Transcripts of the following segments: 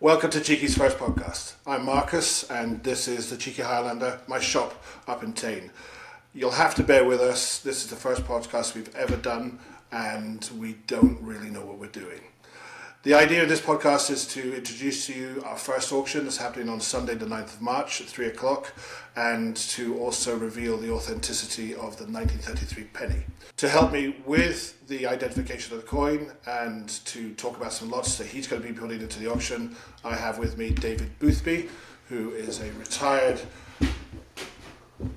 Welcome to Cheeky's first podcast. I'm Marcus and this is the Cheeky Highlander, my shop up in Tain. You'll have to bear with us. This is the first podcast we've ever done and we don't really know what we're doing. The idea of this podcast is to introduce to you our first auction that's happening on Sunday the 9th of March at 3 o'clock and to also reveal the authenticity of the 1933 penny. To help me with the identification of the coin and to talk about some lots that he's going to be putting into the auction, I have with me David Boothby, who is a retired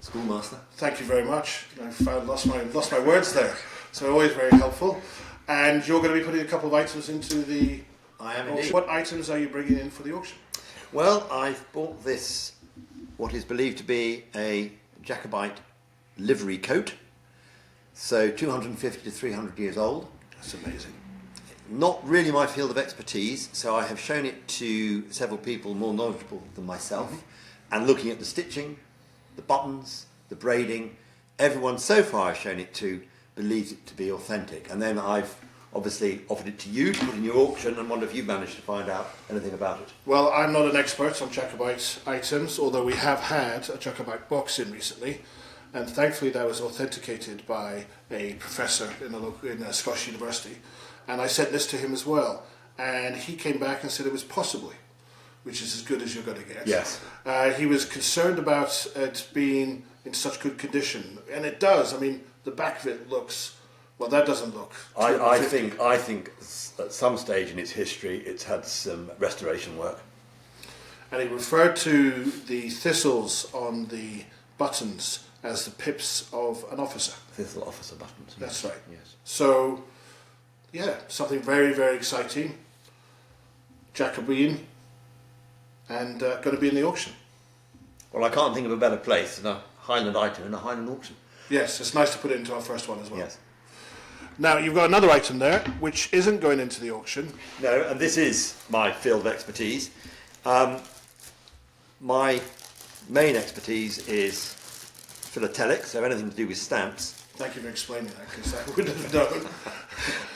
schoolmaster. Thank you very much. I lost my words there, so always very helpful. And you're going to be putting a couple of items into the auction. What items are you bringing in for the auction? Well, I've bought this, what is believed to be a Jacobite livery coat. So 250 to 300 years old. That's amazing. Not really my field of expertise, so I have shown it to several people more knowledgeable than myself. And looking at the stitching, the buttons, the braiding, everyone so far I've shown it to believes it to be authentic. And then I've obviously offered it to you to put in your auction and wonder if you've managed to find out anything about it. Well, I'm not an expert on Jacobite items, although we have had a Jacobite box in recently. And thankfully that was authenticated by a professor in a Scottish university. And I sent this to him as well. And he came back and said it was possibly, which is as good as you're going to get. Yes. He was concerned about it being in such good condition. And it does. I mean, the back of it looks, well, that doesn't look. I think at some stage in its history it's had some restoration work. And he referred to the thistles on the buttons as the pips of an officer. Thistle officer buttons. That's right. Yes. So, yeah, something very, very exciting. Jacobean, and going to be in the auction. Well, I can't think of a better place than a Highland item in a Highland auction. Yes, it's nice to put it into our first one as well. Yes. Now, you've got another item there, which isn't going into the auction. No, and this is my field of expertise. My main expertise is philatelic, so anything to do with stamps. Thank you for explaining that, because I wouldn't have known.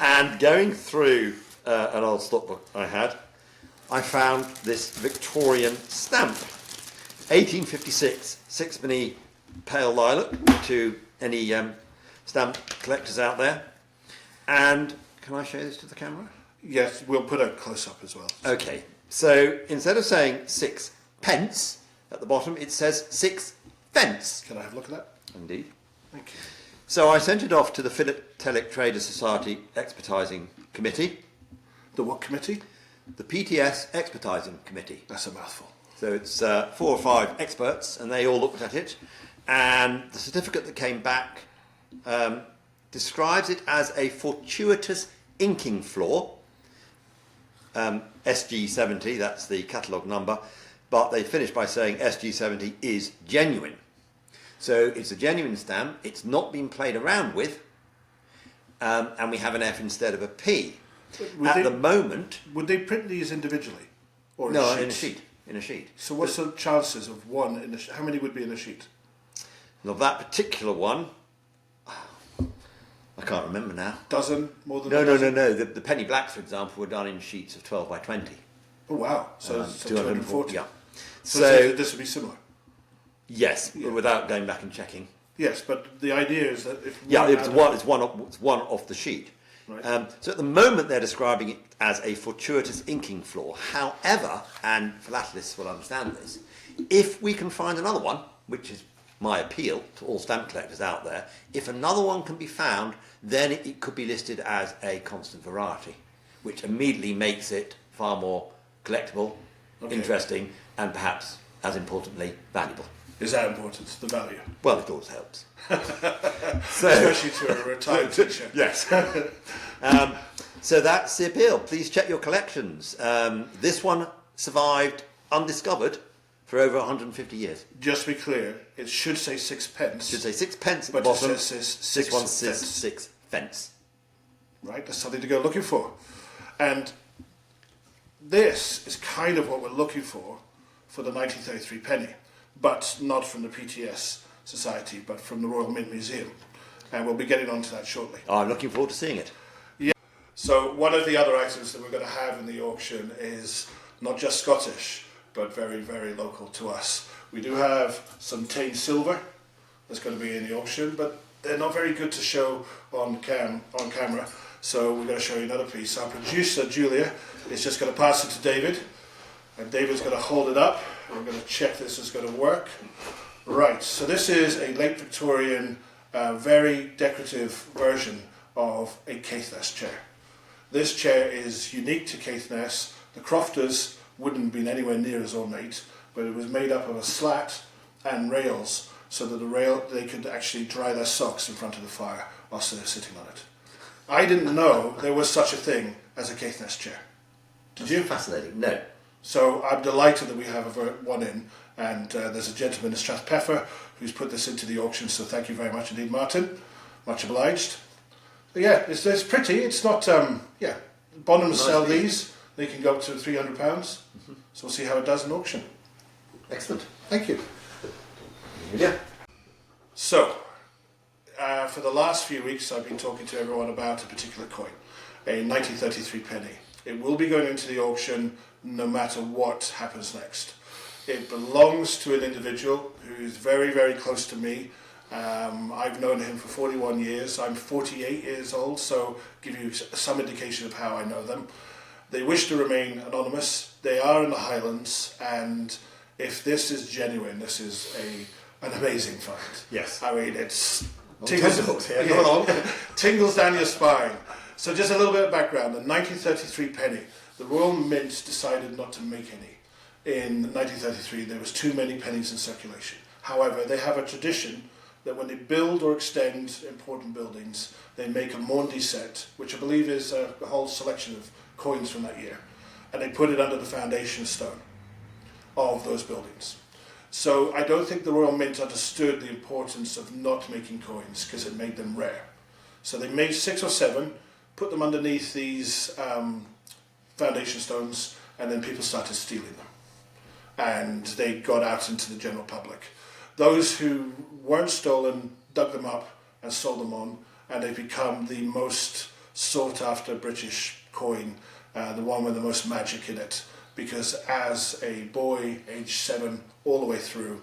And going through an old stockbook I had, I found this Victorian stamp. 1856, sixpenny pale lilac to any stamp collectors out there. And can I show this to the camera? Yes, we'll put a close-up as well. Okay, so instead of saying 6 pence at the bottom, it says 6 fence. Can I have a look at that? Indeed. Thank you. So I sent it off to the Philatelic Traders Society Expertising Committee. The what committee? The PTS Expertising Committee. That's a mouthful. So it's 4 or 5 experts and they all looked at it, and the certificate that came back describes it as a fortuitous inking flaw, SG70, that's the catalogue number, but they finished by saying SG70 is genuine. So it's a genuine stamp, it's not been played around with, and we have an F instead of a P. The moment... Would they print these individually? Or no, in a sheet. So what's the chances of one in a sheet? How many would be in a sheet? Now that particular one, I can't remember now. Dozen? More than No. The penny blacks, for example, were done in sheets of 12 by 20. Oh wow! So 240. Yeah. So this would be similar. Yes, Yeah. but without going back and checking. Yes, but the idea is that if it's one off the sheet. Right. So at the moment they're describing it as a fortuitous inking flaw. However, and philatelists will understand this, if we can find another one, which is my appeal to all stamp collectors out there, if another one can be found, then it could be listed as a constant variety, which immediately makes it far more collectible, interesting, and perhaps, as importantly, valuable. Is that important, the value? Well, it always helps. Especially to a retired teacher. Yes. So that's the appeal. Please check your collections. This one survived undiscovered for over 150 years. Just to be clear, it should say 6 pence. It should say 6 pence at but the bottom. It says 6 one says fence. 6 fence. Right, that's something to go looking for. And this is kind of what we're looking for the 1933 penny, but not from the PTS Society, but from the Royal Mint Museum. And we'll be getting onto that shortly. I'm looking forward to seeing it. Yeah. So one of the other items that we're going to have in the auction is not just Scottish, but very, very local to us. We do have some Tain silver that's going to be in the auction, but they're not very good to show on camera. So we're going to show you another piece. Our producer, Julia, is just going to pass it to David. And David's going to hold it up. And we're going to check this is going to work. Right, so this is a late Victorian, very decorative version of a Caithness chair. This chair is unique to Caithness. The crofters wouldn't have been anywhere near as ornate, but it was made up of a slat and rails, so that they could actually dry their socks in front of the fire whilst they're sitting on it. I didn't know there was such a thing as a Caithness chair. Did you? Fascinating. No. So I'm delighted that we have one in, and there's a gentleman in Strathpeffer who's put this into the auction, so thank you very much indeed, Martin. Much obliged. But yeah, it's pretty. It's not, Bonhams Nice sell piece. these. They can go up to £300. So we'll see how it does in auction. Excellent. Thank you. Yeah. So, for the last few weeks, I've been talking to everyone about a particular coin, a 1933 penny. It will be going into the auction no matter what happens next. It belongs to an individual who is very, very close to me. I've known him for 41 years. I'm 48 years old, so give you some indication of how I know them. They wish to remain anonymous. They are in the Highlands, and if this is genuine, this is an amazing find. Yes. I mean, it's Tentacles here. Come along. tingles down your spine. So just a little bit of background. The 1933 penny, the Royal Mint decided not to make any. In 1933, there was too many pennies in circulation. However, they have a tradition that when they build or extend important buildings, they make a Maundy set, which I believe is a whole selection of coins from that year, and they put it under the foundation stone of those buildings. So I don't think the Royal Mint understood the importance of not making coins because it made them rare. So they made 6 or 7, put them underneath these foundation stones, and then people started stealing them. And they got out into the general public. Those who weren't stolen dug them up and sold them on, and they've become the most sought after British coin, the one with the most magic in it. Because as a boy, age 7, all the way through,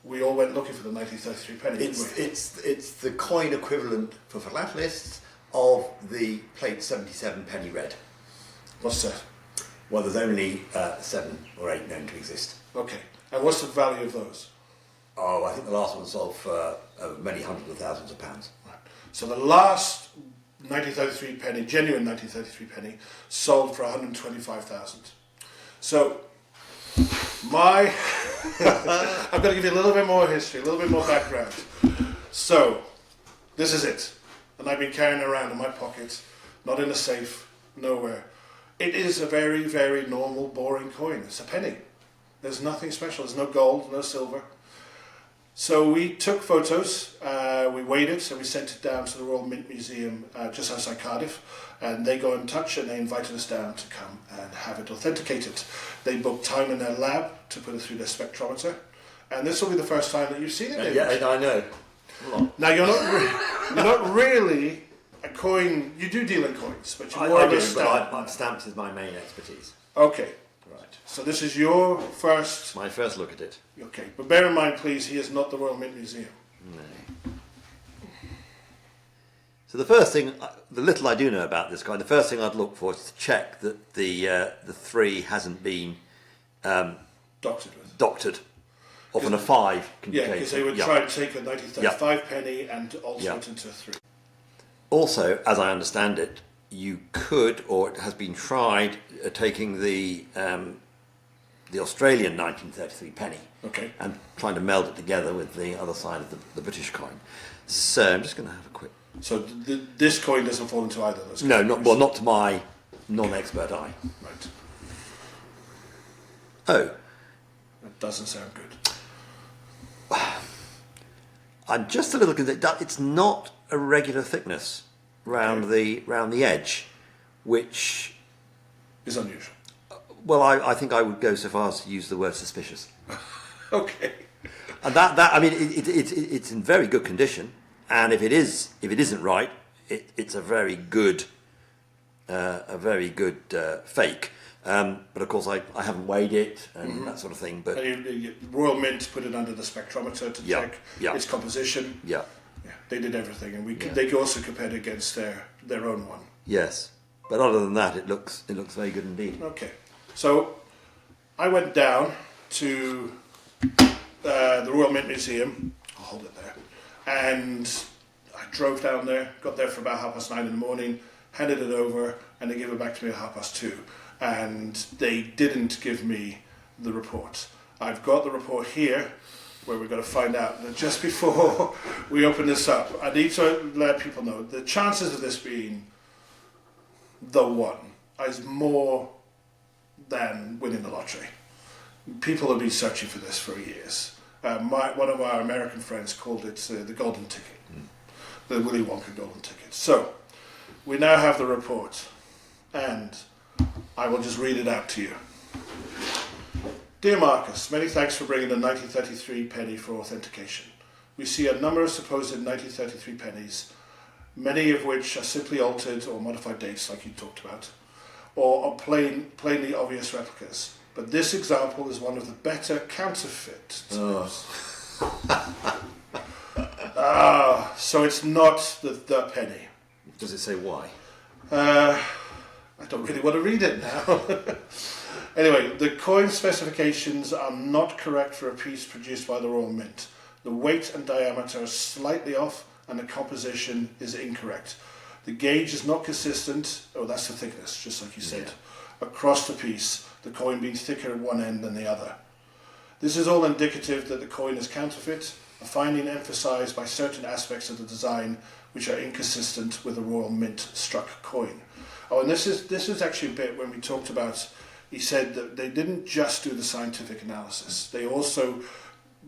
we all went looking for the 1933 penny, didn't we? It's the coin equivalent for philatelists of the plate 77 penny red. What's that? Well, there's only 7 or 8 known to exist. Okay. And what's the value of those? Oh, I think the last one sold for many hundreds of thousands of pounds. Right. So the last 1933 penny, genuine 1933 penny, sold for 125,000. So I'm going to give you a little bit more history, a little bit more background. So this is it, and I've been carrying it around in my pocket, not in a safe, nowhere. It is a very, very normal, boring coin. It's a penny. There's nothing special. There's no gold, no silver. So we took photos, we weighed it, and we sent it down to the Royal Mint Museum just outside Cardiff, and they go in touch and they invited us down to come and have it authenticated. They booked time in their lab to put it through their spectrometer, and this will be the first time that you've seen it, David. Yeah, I know. Now you're not really a coin. You do deal in coins, but you're more I of a do, stamp. but stamps is my main expertise. Okay, Right. so this is your first. My first look at it. Okay, but bear in mind, please, he is not the Royal Mint Museum. No. So the first thing, the little I do know about this coin, the first thing I'd look for is to check that the 3 hasn't been Doctored with. doctored. Often a 5 can be Yeah, because they would try and take a 1935 penny and alter it into a 3. Also, as I understand it, you could, or it has been tried, taking the Australian 1933 penny Okay. and trying to meld it together with the other side of the British coin. So I'm just going to have a quick. So this coin doesn't fall into either of those No, categories? not to my non-expert eye. Right. Oh, That doesn't sound good. I'm just a little concerned. It's not a regular thickness round the edge, which, It's unusual. well, I think I would go so far as to use the word suspicious. Okay. And that I mean, it's in very good condition, and if it isn't right, it's a very good fake. But of course, I haven't weighed it and that sort of thing. But And Royal Mint put it under the spectrometer to check its composition. Yeah, they did everything, and Yeah. they also compared against their own one. yes. But other than that, it looks very good indeed. Okay, so I went down to the Royal Mint Museum. I'll hold it there, and I drove down there. Got there for about 9:30 in the morning. Handed it over, and they gave it back to me at 2:30. And they didn't give me the report. I've got the report here, where we're going to find out that just before we open this up, I need to let people know the chances of this being the one is more than winning the lottery. People have been searching for this for years. One of our American friends called it the golden ticket, the Willy Wonka golden ticket. So we now have the report, and I will just read it out to you. Dear Marcus, many thanks for bringing the 1933 penny for authentication. We see a number of supposed 1933 pennies, many of which are simply altered or modified dates like you talked about, or are plainly obvious replicas. But this example is one of the better counterfeit types. So it's not the penny. Does it say why? I don't really want to read it now. Anyway, the coin specifications are not correct for a piece produced by the Royal Mint. The weight and diameter are slightly off, and the composition is incorrect. The gauge is not consistent, that's the thickness, just like you said, across the piece, the coin being thicker at one end than the other. This is all indicative that the coin is counterfeit, a finding emphasised by certain aspects of the design which are inconsistent with the Royal Mint struck coin. Oh, and this is actually a bit when we talked about, he said that they didn't just do the scientific analysis, they also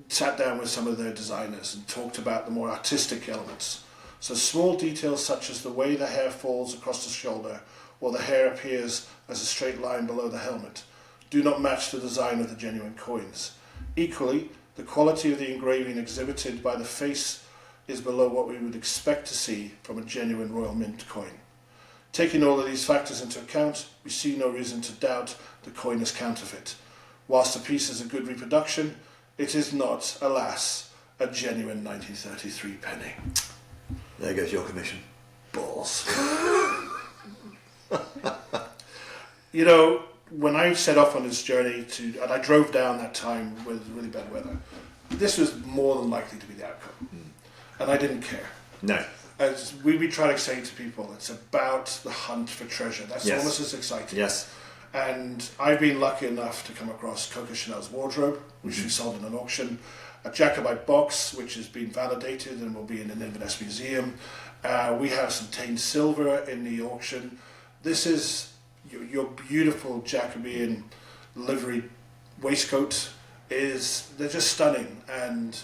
sat down with some of their designers and talked about the more artistic elements. So small details such as the way the hair falls across the shoulder or the hair appears as a straight line below the helmet do not match the design of the genuine coins. Equally, the quality of the engraving exhibited by the face is below what we would expect to see from a genuine Royal Mint coin. Taking all of these factors into account, we see no reason to doubt the coin is counterfeit. Whilst the piece is a good reproduction, it is not, alas, a genuine 1933 penny. There goes your commission. Balls. You know, when I set off on this journey and I drove down that time with really bad weather, this was more than likely to be the outcome. And I didn't care. No. As we try to say to people, it's about the hunt for treasure. That's almost as exciting. Yes. And I've been lucky enough to come across Coco Chanel's wardrobe, which we sold in an auction, a Jacobite box, which has been validated and will be in an Inverness museum. We have some tainted silver in the auction. This is your beautiful Jacobean livery waistcoat. They're just stunning, and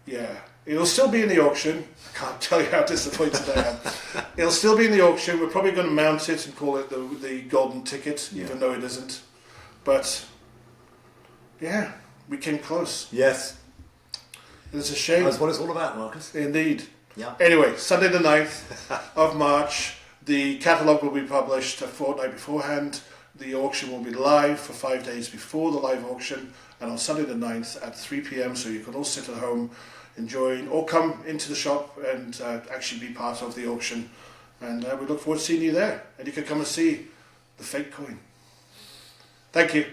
yeah, it'll still be in the auction. I can't tell you how disappointed I am. It'll still be in the auction. We're probably going to mount it and call it the golden ticket, even though it isn't. But yeah, we came close. Yes. It's a shame. That's what it's all about, Marcus. Indeed. Yeah. Anyway, Sunday the 9th of March, the catalogue will be published a fortnight beforehand. The auction will be live for 5 days before the live auction, and on Sunday the 9th at 3 p.m, so you can all sit at home enjoying, or come into the shop and actually be part of the auction. And we look forward to seeing you there. And you can come and see the fake coin. Thank you.